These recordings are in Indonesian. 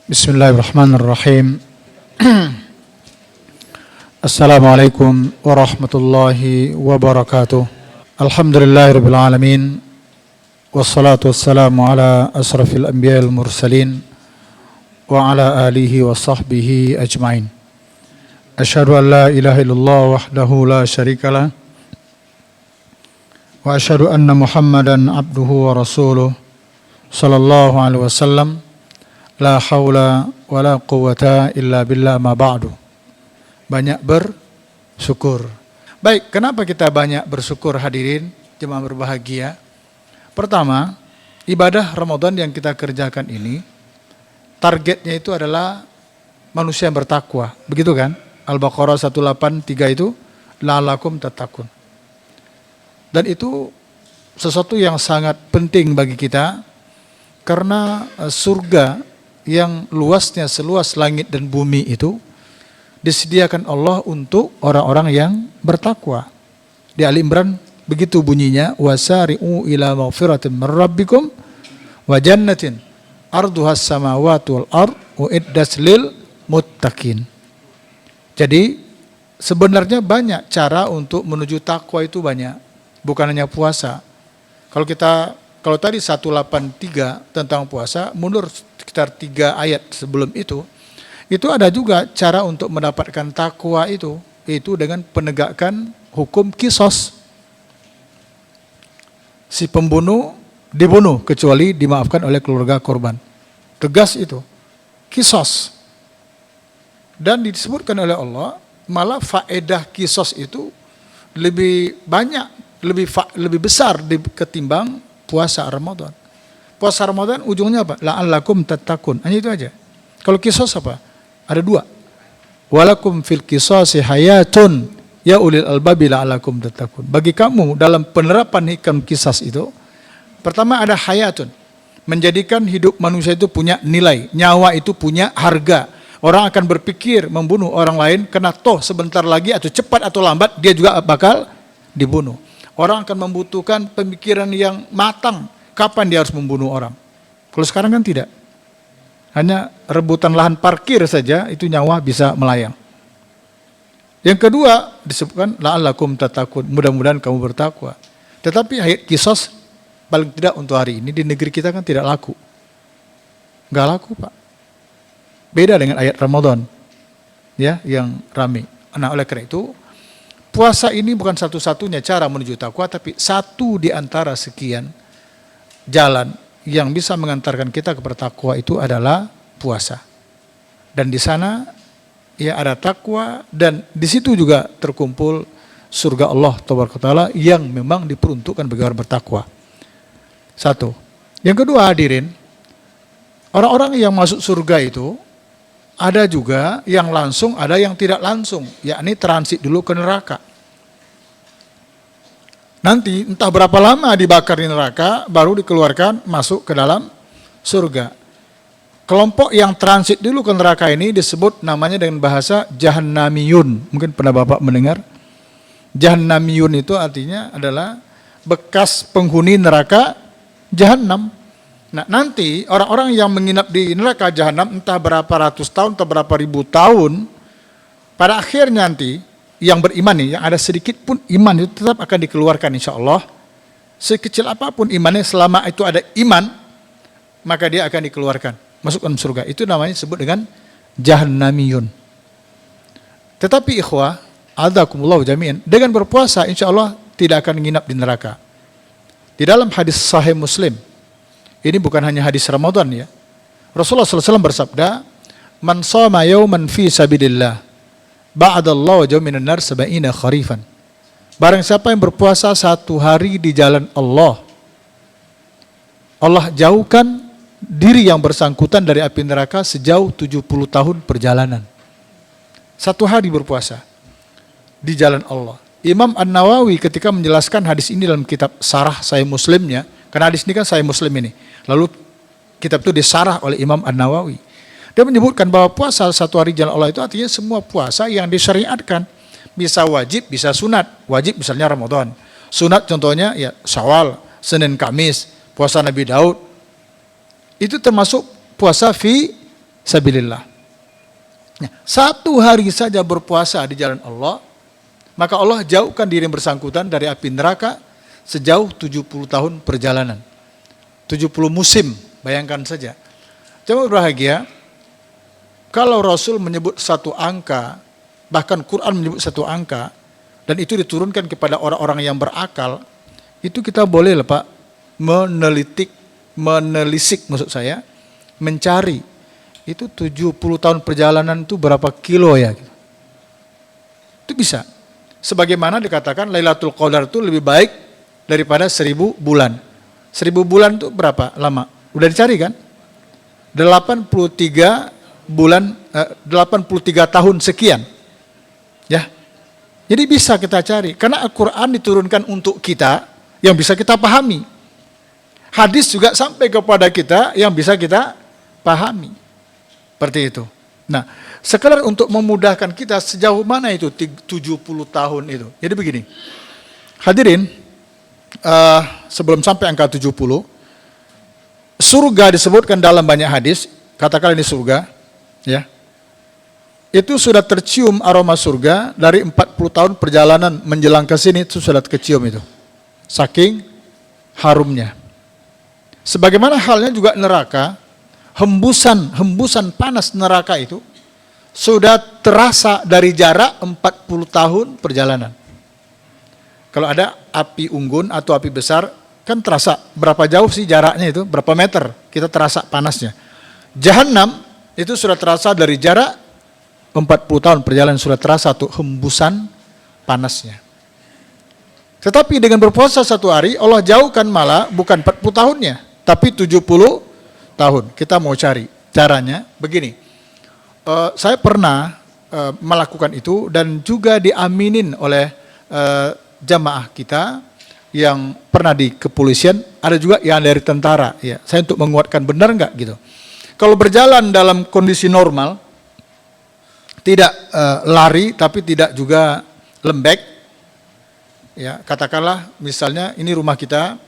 Bismillahirrahmanirrahim. Assalamualaikum warahmatullahi wabarakatuh. Alhamdulillahirabbil alamin. Wassalatu wassalamu ala asrafil anbiya'il mursalin wa ala alihi wa sahbihi ajmain. Asyhadu an la ilaha illallah wahdahu la syarikalah wa asyhadu anna Muhammadan abduhu wa rasuluh sallallahu alaihi wasallam. La haula wa la quwwata illa billah ma ba'du. Banyak bersyukur. Baik, kenapa kita banyak bersyukur hadirin jemaah berbahagia? Pertama, ibadah Ramadan yang kita kerjakan ini targetnya itu adalah manusia yang bertakwa. Begitu kan? Al-Baqarah 183 itu la'allakum tattaqun. Dan itu sesuatu yang sangat penting bagi kita karena surga yang luasnya seluas langit dan bumi itu disediakan Allah untuk orang-orang yang bertakwa. Di Ali Imran begitu bunyinya, wasari'u ila maghfiratin min rabbikum wa jannatin arduhas samawati wal ard uiddat lil muttaqin. Jadi sebenarnya banyak cara untuk menuju takwa, itu banyak, bukan hanya puasa. Kalau tadi 183 tentang puasa, mundur sekitar 3 ayat sebelum itu ada juga cara untuk mendapatkan takwa itu, yaitu dengan penegakkan hukum kisos. Si pembunuh dibunuh kecuali dimaafkan oleh keluarga korban. Tegas itu, kisos. Dan disebutkan oleh Allah, malah faedah kisos itu lebih banyak, lebih besar ketimbang puasa Ramadan. Puasa Ramadan ujungnya apa? La'allakum tattaqun. Hanya itu aja. Kalau kisos apa? Ada 2. Walakum fil qisasi hayatun ya ulil albabi la'allakum tattaqun. Bagi kamu dalam penerapan hikam kisas itu, pertama ada hayatun, menjadikan hidup manusia itu punya nilai, nyawa itu punya harga. Orang akan berpikir membunuh orang lain karena toh sebentar lagi atau cepat atau lambat dia juga bakal dibunuh. Orang akan membutuhkan pemikiran yang matang kapan dia harus membunuh orang. Kalau sekarang kan tidak. Hanya rebutan lahan parkir saja itu nyawa bisa melayang. Yang kedua disebutkan la'allakum tattaqun, mudah-mudahan kamu bertakwa. Tetapi ayat kisos paling tidak untuk hari ini di negeri kita kan tidak laku. Enggak laku, Pak. Beda dengan ayat Ramadan ya yang ramai. Nah, oleh karena itu puasa ini bukan satu-satunya cara menuju takwa, tapi satu di antara sekian jalan yang bisa mengantarkan kita kepada takwa itu adalah puasa. Dan di sana ya ada takwa, dan di situ juga terkumpul surga Allah Taala yang memang diperuntukkan bagi orang bertakwa. Satu. Yang kedua hadirin, orang-orang yang masuk surga itu ada juga yang langsung, ada yang tidak langsung, yakni transit dulu ke neraka. Nanti entah berapa lama dibakar di neraka, baru dikeluarkan masuk ke dalam surga. Kelompok yang transit dulu ke neraka ini disebut namanya dengan bahasa Jahannamiyun. Mungkin pernah Bapak mendengar. Jahannamiyun itu artinya adalah bekas penghuni neraka Jahannam. Nah, nanti orang-orang yang menginap di neraka Jahannam entah berapa ratus tahun atau berapa ribu tahun, pada akhirnya nanti yang beriman nih, yang ada sedikit pun iman itu tetap akan dikeluarkan insya Allah. Sekecil apapun imannya, selama itu ada iman, maka dia akan dikeluarkan, masukkan surga. Itu namanya disebut dengan Jahannamiyun. Tetapi ikhwah, a'adzakumullah jami'an, dengan berpuasa insya Allah tidak akan menginap di neraka. Di dalam hadis Sahih Muslim, ini bukan hanya hadis Ramadan ya, Rasulullah SAW bersabda, man shoma yawman fi sabilillah ba'dallahu jauh minan nar sab'ina kharifan. Barang siapa yang berpuasa 1 hari di jalan Allah, Allah jauhkan diri yang bersangkutan dari api neraka sejauh 70 tahun perjalanan. 1 hari berpuasa di jalan Allah. Imam An-Nawawi ketika menjelaskan hadis ini dalam kitab Syarah Sahih Muslimnya, karena hadis ini kan Sahih Muslim ini, lalu kitab itu disarah oleh Imam An-Nawawi. Dia menyebutkan bahwa puasa 1 hari jalan Allah itu artinya semua puasa yang disyariatkan. Bisa wajib, bisa sunat. Wajib misalnya Ramadan. Sunat contohnya ya Syawal, Senin Kamis, puasa Nabi Daud. Itu termasuk puasa fi sabilillah. Nah, 1 hari saja berpuasa di jalan Allah, maka Allah jauhkan diri yang bersangkutan dari api neraka sejauh 70 tahun perjalanan. 70 musim, bayangkan saja. Jemaah berbahagia, kalau Rasul menyebut satu angka, bahkan Quran menyebut satu angka, dan itu diturunkan kepada orang-orang yang berakal, itu kita boleh lah Pak, menelisik maksud saya, mencari, itu 70 tahun perjalanan itu berapa kilo ya? Itu bisa. Sebagaimana dikatakan Lailatul Qadar itu lebih baik daripada 1000 bulan. 1000 bulan itu berapa lama? Udah dicari kan? 83 bulan, 83 tahun sekian. Ya. Jadi bisa kita cari. Karena Al-Quran diturunkan untuk kita yang bisa kita pahami. Hadis juga sampai kepada kita yang bisa kita pahami. Seperti itu. Nah, sekedar untuk memudahkan kita sejauh mana itu 70 tahun itu. Jadi begini, hadirin, sebelum sampai angka 70, surga disebutkan dalam banyak hadis, katakan ini surga, ya. Itu sudah tercium aroma surga dari 40 tahun perjalanan menjelang ke sini, itu sudah kecium itu. Saking harumnya. Sebagaimana halnya juga neraka, hembusan panas neraka itu sudah terasa dari jarak 40 tahun perjalanan. Kalau ada api unggun atau api besar, kan terasa berapa jauh sih jaraknya itu, berapa meter, kita terasa panasnya. Jahannam itu sudah terasa dari jarak 40 tahun perjalanan, sudah terasa tuh hembusan panasnya. Tetapi dengan berpuasa 1 hari, Allah jauhkan malah bukan 40 tahunnya, tapi 70 tahun. Kita mau cari caranya begini. Saya pernah melakukan itu dan juga diaminin oleh jamaah kita yang pernah di kepolisian, ada juga yang dari tentara. Ya, saya untuk menguatkan benar nggak gitu. Kalau berjalan dalam kondisi normal, tidak lari tapi tidak juga lembek, ya katakanlah misalnya ini rumah kita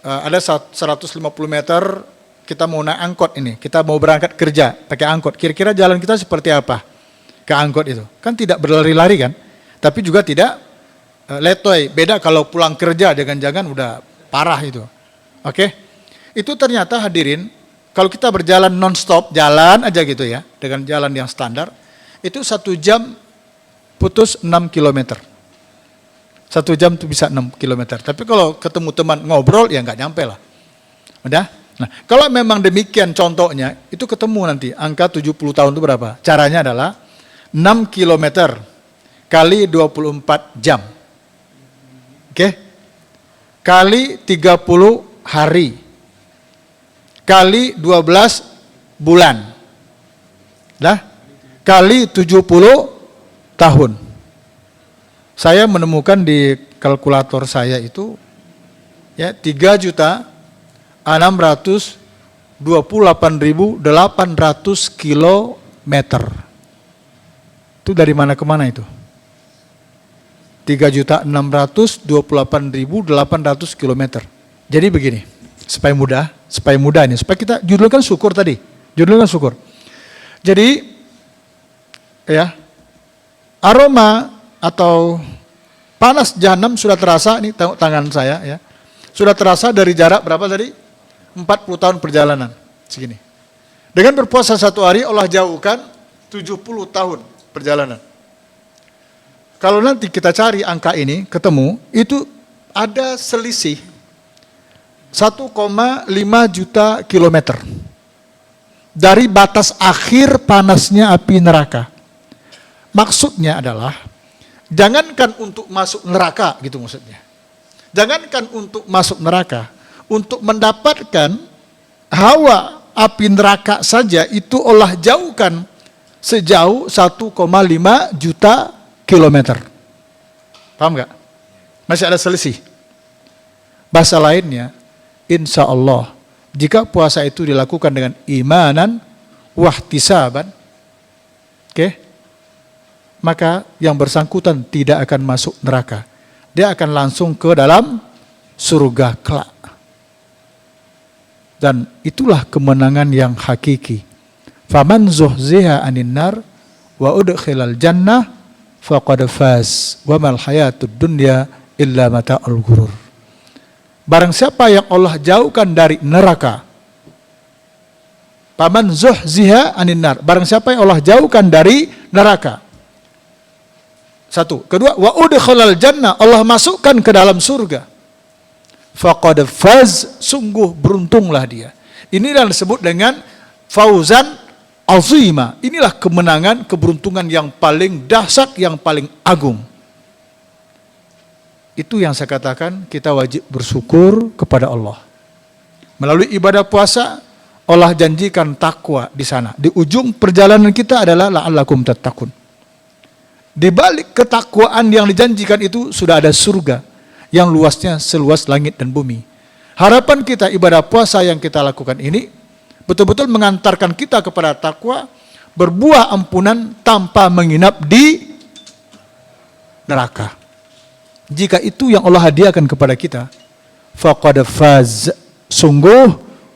ada 150 meter. Kita mau naik angkot ini, kita mau berangkat kerja pakai angkot. Kira-kira jalan kita seperti apa ke angkot itu? Kan tidak berlari-lari kan, tapi juga tidak letoy. Beda kalau pulang kerja, jangan-jangan udah parah itu. Oke? Itu ternyata hadirin, kalau kita berjalan non-stop, jalan aja gitu ya, dengan jalan yang standar, itu 1 jam putus 6 km. 1 jam itu bisa 6 km. Tapi kalau ketemu teman ngobrol, ya nggak nyampe lah. Udah? Nah, kalau memang demikian contohnya, itu ketemu nanti angka 70 tahun itu berapa? Caranya adalah 6 km kali 24 jam. Oke? Kali 30 hari. Kali 12 bulan. Dah? Kali 70 tahun. Saya menemukan di kalkulator saya itu ya 3.628.800 kilometer. Itu dari mana ke mana itu? 3.628.800 kilometer. Jadi begini, supaya mudah ini, supaya kita judulkan syukur tadi. Judulkan syukur. Jadi ya, aroma atau panas jahanam sudah terasa, ini tengok tangan saya ya. Sudah terasa dari jarak berapa tadi? 40 tahun perjalanan, segini. Dengan berpuasa 1 hari, Allah jauhkan 70 tahun perjalanan. Kalau nanti kita cari angka ini, ketemu, itu ada selisih 1,5 juta kilometer. Dari batas akhir panasnya api neraka. Maksudnya adalah, jangankan untuk masuk neraka, gitu maksudnya. Jangankan untuk masuk neraka, untuk mendapatkan hawa api neraka saja itu Allah jauhkan sejauh 1,5 juta kilometer. Paham nggak? Masih ada selisih. Bahasa lainnya, insya Allah, jika puasa itu dilakukan dengan imanan, wahtisaban, maka yang bersangkutan tidak akan masuk neraka. Dia akan langsung ke dalam surga kelak. Dan itulah kemenangan yang hakiki. Faman zuhziha 'anil nar wa udkhilal jannah faqad faz wa mal hayatud dunya illa mata'ul ghurur. Barang siapa yang Allah jauhkan dari neraka, faman zuhziha 'anil nar, barang siapa yang Allah jauhkan dari neraka. Satu, kedua, wa udkhilal jannah, Allah masukkan ke dalam surga. Faqad faz, sungguh beruntunglah dia. Inilah yang disebut dengan fauzan azima. Inilah kemenangan, keberuntungan yang paling dahsyat, yang paling agung. Itu yang saya katakan, kita wajib bersyukur kepada Allah. Melalui ibadah puasa, Allah janjikan takwa di sana. Di ujung perjalanan kita adalah la'allakum tattaqun. Di balik ketakwaan yang dijanjikan itu sudah ada surga yang luasnya seluas langit dan bumi. Harapan kita ibadah puasa yang kita lakukan ini betul-betul mengantarkan kita kepada takwa, berbuah ampunan tanpa menginap di neraka. Jika itu yang Allah hadiahkan kepada kita, faqad faz, sungguh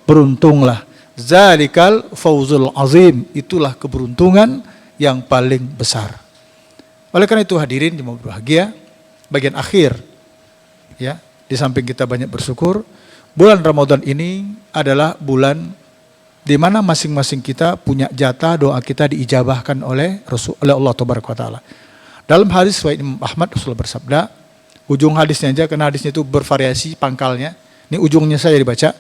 beruntunglah. Zalikal fauzul azim, itulah keberuntungan yang paling besar. Oleh karena itu hadirin yang berbahagia, bagian akhir ya, di samping kita banyak bersyukur, bulan Ramadan ini adalah bulan di mana masing-masing kita punya jatah doa kita diijabahkan oleh Allah Tabaraka wa Ta'ala. Dalam hadis riwayat Imam Ahmad, Rasulullah bersabda, ujung hadisnya aja karena hadisnya itu bervariasi pangkalnya. Ini ujungnya saya dibaca.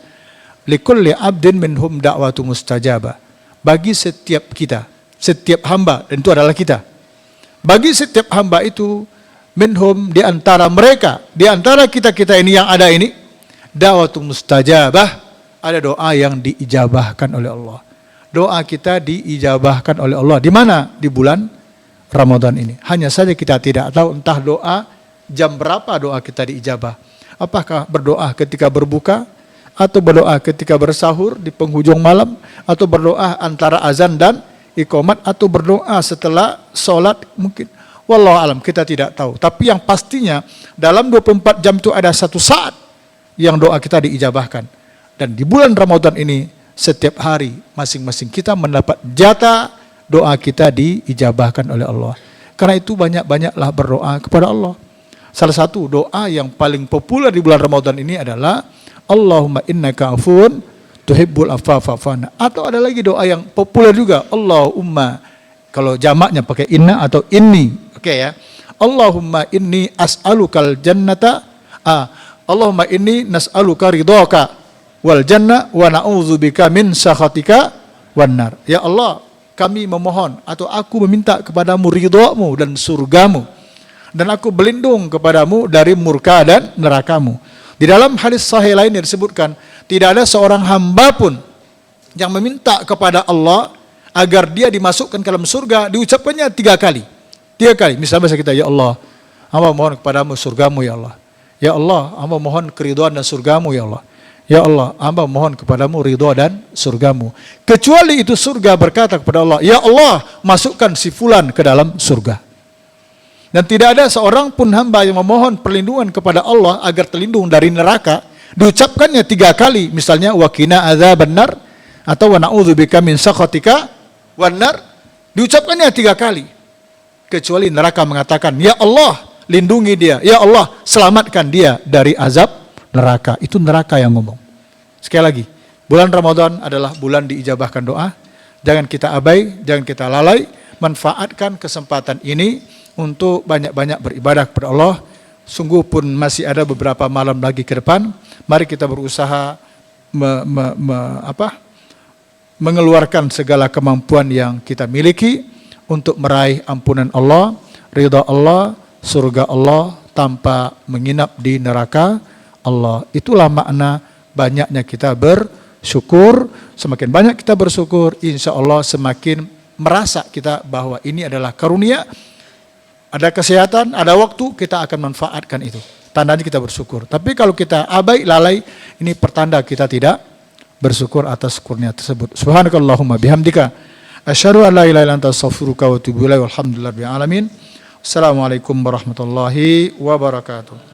Likulli abdin minhum da'watu mustajabah. Bagi setiap kita, setiap hamba, dan itu adalah kita. Bagi setiap hamba itu, minhum, di antara mereka, di antara kita-kita ini yang ada ini, da'watu mustajabah, ada doa yang diijabahkan oleh Allah. Doa kita diijabahkan oleh Allah. Di mana? Di bulan Ramadan ini. Hanya saja kita tidak tahu entah doa jam berapa doa kita diijabah. Apakah berdoa ketika berbuka, atau berdoa ketika bersahur di penghujung malam, atau berdoa antara azan dan iqamat, atau berdoa setelah sholat mungkin. Wallahu alam, kita tidak tahu. Tapi yang pastinya dalam 24 jam itu ada satu saat yang doa kita diijabahkan. Dan di bulan Ramadan ini setiap hari masing-masing kita mendapat jatah doa kita diijabahkan oleh Allah. Karena itu banyak-banyaklah berdoa kepada Allah. Salah satu doa yang paling populer di bulan Ramadan ini adalah Allahumma innaka afuwun tuhibbul afwa fa'fu anna. Atau ada lagi doa yang populer juga, Allahumma, kalau jamaknya pakai inna atau inni, oke ya. Allahumma inni as'alukal jannata, Allahumma inni nas'aluka ridhaka wal jannah wa na'udzubika min sakhatika wan nar. Ya Allah, kami memohon atau aku meminta kepadamu ridhamu dan surgamu, dan aku berlindung kepadamu dari murka dan nerakamu. Di dalam hadis sahih lain yang disebutkan, tidak ada seorang hamba pun yang meminta kepada Allah agar dia dimasukkan ke dalam surga, diucapkannya 3 kali. 3 kali. Misalnya kita, ya Allah, hamba mohon kepadamu surgamu ya Allah. Ya Allah, hamba mohon keridhaan dan surgamu ya Allah. Ya Allah, hamba mohon kepadamu ridha dan surgamu. Kecuali itu surga berkata kepada Allah, ya Allah, masukkan si fulan ke dalam surga. Dan tidak ada seorang pun hamba yang memohon perlindungan kepada Allah agar terlindung dari neraka, diucapkannya 3 kali, misalnya waqina adzaban nar atau wa na'udzubika min sakhatika wan nar, diucapkannya 3 kali. Kecuali neraka mengatakan, ya Allah, lindungi dia, ya Allah, selamatkan dia dari azab neraka. Itu neraka yang ngomong. Sekali lagi, bulan Ramadan adalah bulan diijabahkan doa. Jangan kita abai, jangan kita lalai, manfaatkan kesempatan ini untuk banyak-banyak beribadah kepada Allah. Sungguh pun masih ada beberapa malam lagi ke depan. Mari kita berusaha mengeluarkan segala kemampuan yang kita miliki untuk meraih ampunan Allah, ridha Allah, surga Allah tanpa menginap di neraka Allah. Itulah makna banyaknya kita bersyukur. Semakin banyak kita bersyukur, insya Allah semakin merasa kita bahwa ini adalah karunia. Ada kesehatan, ada waktu, kita akan manfaatkan itu. Tandanya kita bersyukur. Tapi kalau kita abai, lalai, ini pertanda kita tidak bersyukur atas kurnia tersebut. Subhanakallahumma bihamdika asyhadu an la ilaha illa anta astaghfiruka wa atubu ilaik. Walhamdulillahirabbil alamin. Assalamualaikum warahmatullahi wabarakatuh.